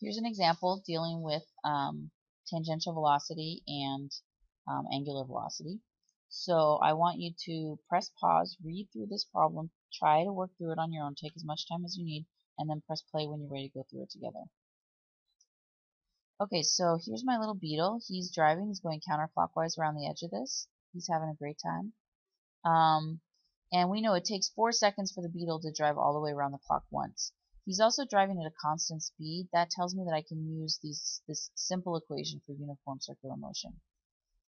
Here's an example dealing with tangential velocity and angular velocity. So I want you to press pause, read through this problem, try to work through it on your own, take as much time as you need, and then press play when you're ready to go through it together. Okay, so here's my little beetle. He's driving, he's going counterclockwise around the edge of this. He's having a great time. And we know it takes 4 seconds for the beetle to drive all the way around the clock once. He's also driving at a constant speed. That tells me that I can use this simple equation for uniform circular motion.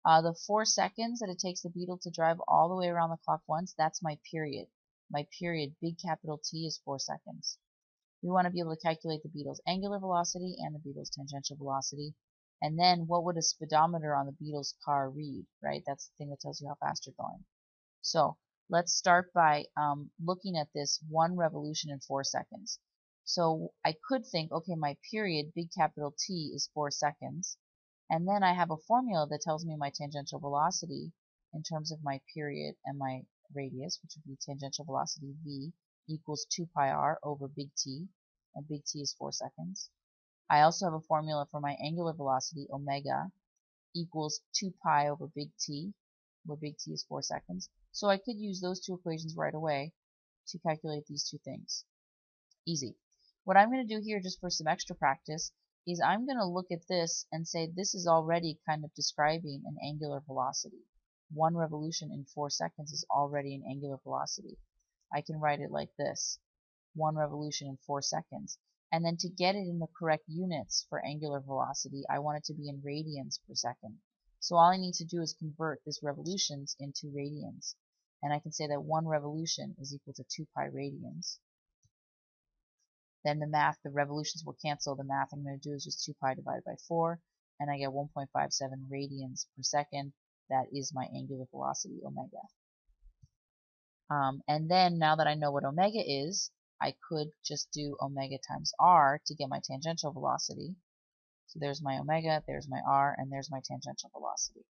The 4 seconds that it takes the beetle to drive all the way around the clock once, that's my period. My period, big capital T, is 4 seconds. We want to be able to calculate the beetle's angular velocity and the beetle's tangential velocity. And then what would a speedometer on the beetle's car read, right? That's the thing that tells you how fast you're going. So let's start by looking at this 1 revolution in 4 seconds. So I could think, okay, my period, big capital T, is 4 seconds. And then I have a formula that tells me my tangential velocity in terms of my period and my radius, which would be tangential velocity V equals 2 pi r over big T, and big T is 4 seconds. I also have a formula for my angular velocity, omega, equals 2 pi over big T, where big T is 4 seconds. So I could use those two equations right away to calculate these two things. Easy. What I'm going to do here, just for some extra practice, is I'm going to look at this and say this is already kind of describing an angular velocity. 1 revolution in 4 seconds is already an angular velocity. I can write it like this: 1 revolution in 4 seconds. And then to get it in the correct units for angular velocity, I want it to be in radians per second. So all I need to do is convert this revolutions into radians. And I can say that 1 revolution is equal to 2 pi radians. Then the revolutions will cancel. The math I'm going to do is just 2 pi divided by 4, and I get 1.57 radians per second. That is my angular velocity, omega. And then now that I know what omega is, I could just do omega times r to get my tangential velocity. So there's my omega, there's my r, and there's my tangential velocity.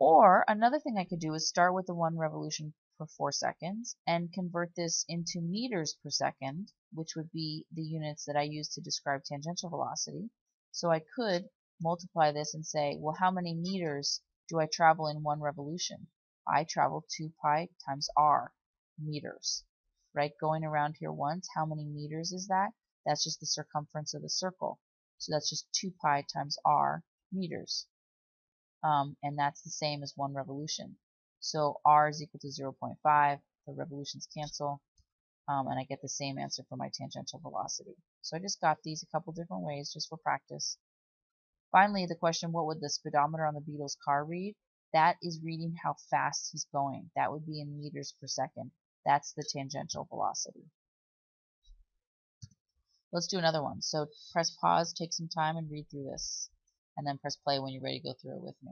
Or another thing I could do is start with the 1 revolution per 4 seconds and convert this into meters per second, which would be the units that I use to describe tangential velocity. So I could multiply this and say, well, how many meters do I travel in 1 revolution? I travel 2 pi times r meters, right? Going around here once, how many meters is that? That's just the circumference of the circle. So that's just 2 pi times r meters. And that's the same as 1 revolution. So r is equal to 0.5, the revolutions cancel, and I get the same answer for my tangential velocity. So I just got these a couple different ways just for practice. Finally, the question, what would the speedometer on the beetle's car read? That is reading how fast he's going. That would be in meters per second. That's the tangential velocity. Let's do another one. So press pause, take some time, and read through this. And then press play when you're ready to go through it with me.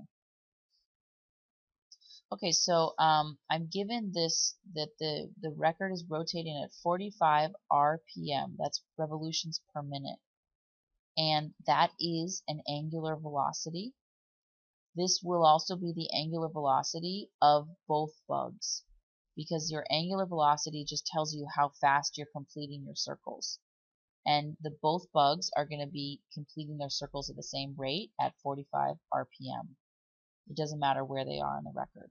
Okay, so I'm given this, that the record is rotating at 45 RPM. That's revolutions per minute. And that is an angular velocity. This will also be the angular velocity of both bugs, because your angular velocity just tells you how fast you're completing your circles. And both bugs are going to be completing their circles at the same rate at 45 RPM. It doesn't matter where they are on the record.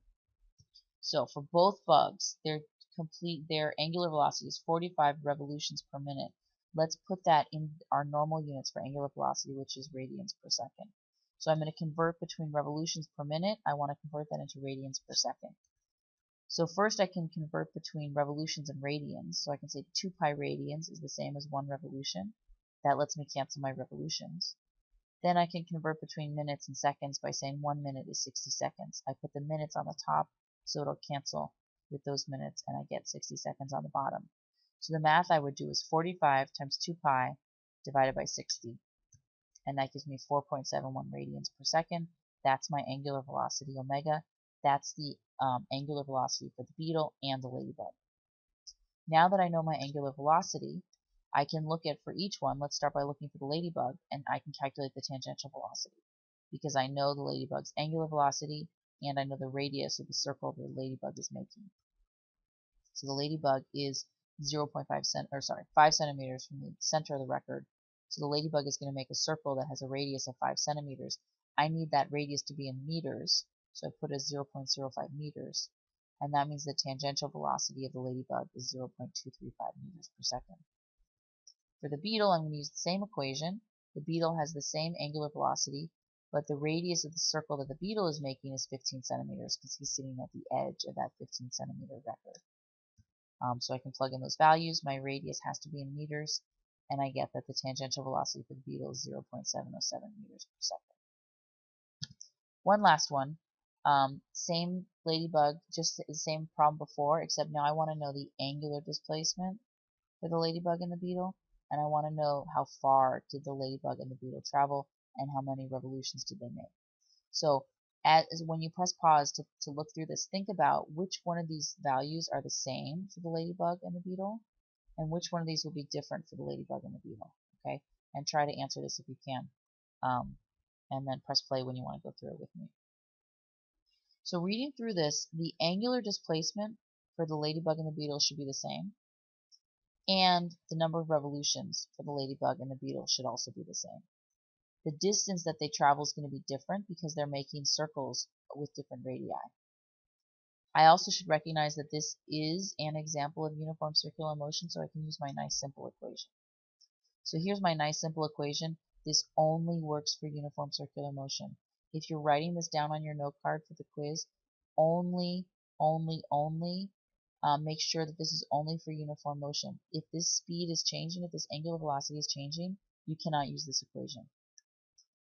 So for both bugs, their angular velocity is 45 revolutions per minute. Let's put that in our normal units for angular velocity, which is radians per second. So I'm going to convert between revolutions per minute. I want to convert that into radians per second. So first I can convert between revolutions and radians. So I can say 2 pi radians is the same as 1 revolution. That lets me cancel my revolutions. Then I can convert between minutes and seconds by saying 1 minute is 60 seconds. I put the minutes on the top, so it'll cancel with those minutes, and I get 60 seconds on the bottom. So the math I would do is 45 times 2 pi divided by 60. And that gives me 4.71 radians per second. That's my angular velocity, omega. That's the angular velocity for the beetle and the ladybug. Now that I know my angular velocity, I can look at for each one. Let's start by looking for the ladybug, and I can calculate the tangential velocity, because I know the ladybug's angular velocity and I know the radius of the circle the ladybug is making. So the ladybug is 5 centimeters from the center of the record. So the ladybug is going to make a circle that has a radius of 5 centimeters. I need that radius to be in meters, so I put as 0.05 meters. And that means the tangential velocity of the ladybug is 0.235 meters per second. For the beetle, I'm going to use the same equation. The beetle has the same angular velocity, but the radius of the circle that the beetle is making is 15 centimeters because he's sitting at the edge of that 15 centimeter record. So I can plug in those values. My radius has to be in meters, and I get that the tangential velocity for the beetle is 0.707 meters per second. One last one. Same ladybug, just the same problem before, except now I want to know the angular displacement for the ladybug and the beetle, and I want to know how far did the ladybug and the beetle travel and how many revolutions did they make. So when you press pause to look through this, think about which one of these values are the same for the ladybug and the beetle, and which one of these will be different for the ladybug and the beetle. Okay, and try to answer this if you can, and then press play when you want to go through it with me. So reading through this, the angular displacement for the ladybug and the beetle should be the same, and the number of revolutions for the ladybug and the beetle should also be the same. The distance that they travel is going to be different because they're making circles with different radii. I also should recognize that this is an example of uniform circular motion, so I can use my nice simple equation. So here's my nice simple equation. This only works for uniform circular motion. If you're writing this down on your note card for the quiz, only make sure that this is only for uniform motion. If this speed is changing, if this angular velocity is changing, you cannot use this equation.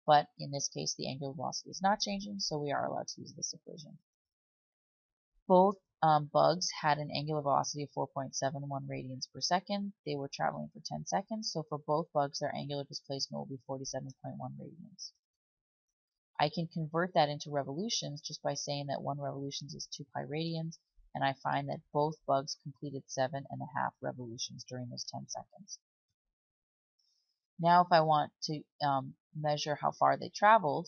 But in this case, the angular velocity is not changing, so we are allowed to use this equation. Both bugs had an angular velocity of 4.71 radians per second. They were traveling for 10 seconds, so for both bugs, their angular displacement will be 47.1 radians. I can convert that into revolutions just by saying that 1 revolution is 2 pi radians, and I find that both bugs completed 7.5 revolutions during those 10 seconds. Now if I want to measure how far they traveled,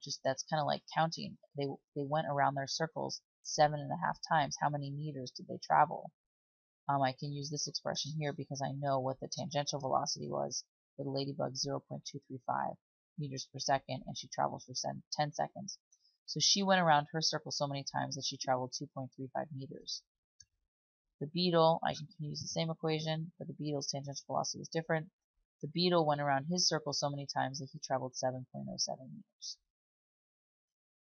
just that's kind of like counting. They went around their circles 7.5 times. How many meters did they travel? I can use this expression here because I know what the tangential velocity was for the ladybug, 0.235 meters per second, and she traveled for 10 seconds. So she went around her circle so many times that she traveled 2.35 meters. The beetle, I can use the same equation, but the beetle's tangential velocity was different. The beetle went around his circle so many times that he traveled 7.07 meters.